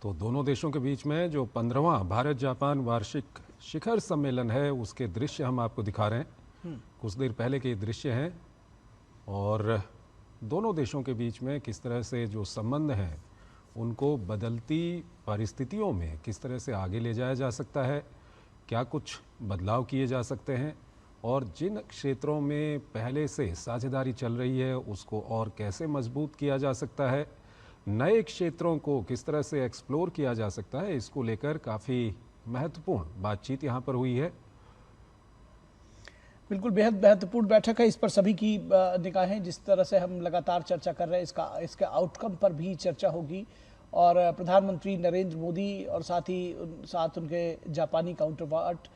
तो दोनों देशों के बीच में जो 15वां भारत जापान वार्षिक शिखर सम्मेलन है उसके दृश्य हम आपको दिखा रहे हैं। कुछ देर पहले के दृश्य हैं और दोनों देशों के बीच में किस तरह से जो संबंध हैं उनको बदलती परिस्थितियों में किस तरह से आगे ले जाया जा सकता है, क्या कुछ बदलाव किए जा सकते हैं और जिन क्षेत्रों में पहले से साझेदारी चल रही है उसको और कैसे मजबूत किया जा सकता है, नए क्षेत्रों को किस तरह से एक्सप्लोर किया जा सकता है, इसको लेकर काफ़ी महत्वपूर्ण बातचीत यहाँ पर हुई है। बिल्कुल बेहद महत्वपूर्ण बैठक है। इस पर सभी की निगाहें, जिस तरह से हम लगातार चर्चा कर रहे हैं इसके आउटकम पर भी चर्चा होगी और प्रधानमंत्री नरेंद्र मोदी और साथ उनके जापानी काउंटरपार्ट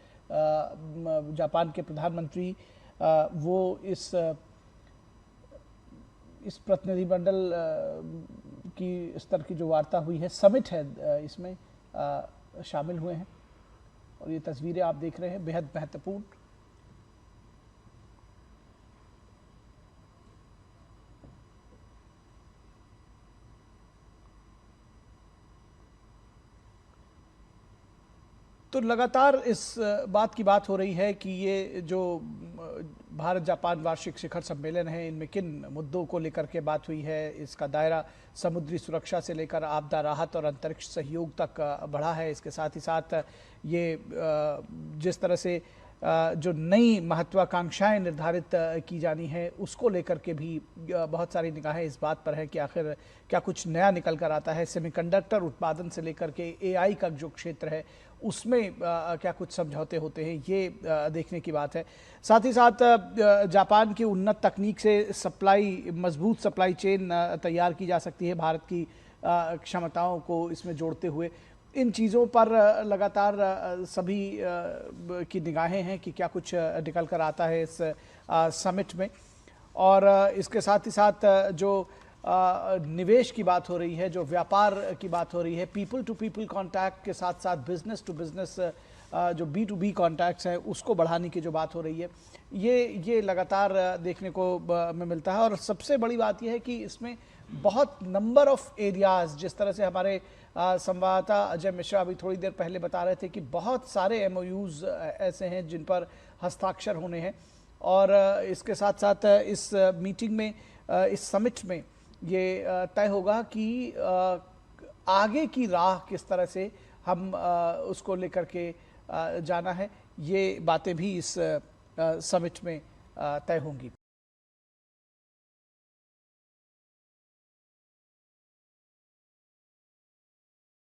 जापान के प्रधानमंत्री वो इस प्रतिनिधिमंडल की स्तर की जो वार्ता हुई है, समिट है, इसमें शामिल हुए हैं और ये तस्वीरें आप देख रहे हैं बेहद महत्वपूर्ण। तो लगातार इस बात की बात हो रही है कि ये जो भारत जापान वार्षिक शिखर सम्मेलन है, इनमें किन मुद्दों को लेकर के बात हुई है। इसका दायरा समुद्री सुरक्षा से लेकर आपदा राहत और अंतरिक्ष सहयोग तक बढ़ा है। इसके साथ ही साथ ये जिस तरह से जो नई महत्वाकांक्षाएं निर्धारित की जानी है उसको लेकर के भी बहुत सारी निगाहें इस बात पर है कि आखिर क्या कुछ नया निकल कर आता है। सेमीकंडक्टर उत्पादन से लेकर के एआई का जो क्षेत्र है उसमें क्या कुछ समझौते होते हैं, ये देखने की बात है। साथ ही साथ जापान की उन्नत तकनीक से मजबूत सप्लाई चेन तैयार की जा सकती है, भारत की क्षमताओं को इसमें जोड़ते हुए। इन चीज़ों पर लगातार सभी की निगाहें हैं कि क्या कुछ निकल कर आता है इस समिट में। और इसके साथ ही साथ जो निवेश की बात हो रही है, जो व्यापार की बात हो रही है, पीपल टू पीपल कांटेक्ट के साथ साथ बिजनेस टू बिजनेस जो B2B कॉन्टैक्ट्स हैं उसको बढ़ाने की जो बात हो रही है, ये लगातार देखने को में मिलता है। और सबसे बड़ी बात यह है कि इसमें बहुत नंबर ऑफ एरियाज़, जिस तरह से हमारे संवाददाता अजय मिश्रा अभी थोड़ी देर पहले बता रहे थे कि बहुत सारे MOUs ऐसे हैं जिन पर हस्ताक्षर होने हैं। और इसके साथ साथ इस मीटिंग में, इस समिट में ये तय होगा कि आगे की राह किस तरह से हम उसको लेकर के जाना है। ये बातें भी इस समिट में तय होंगी।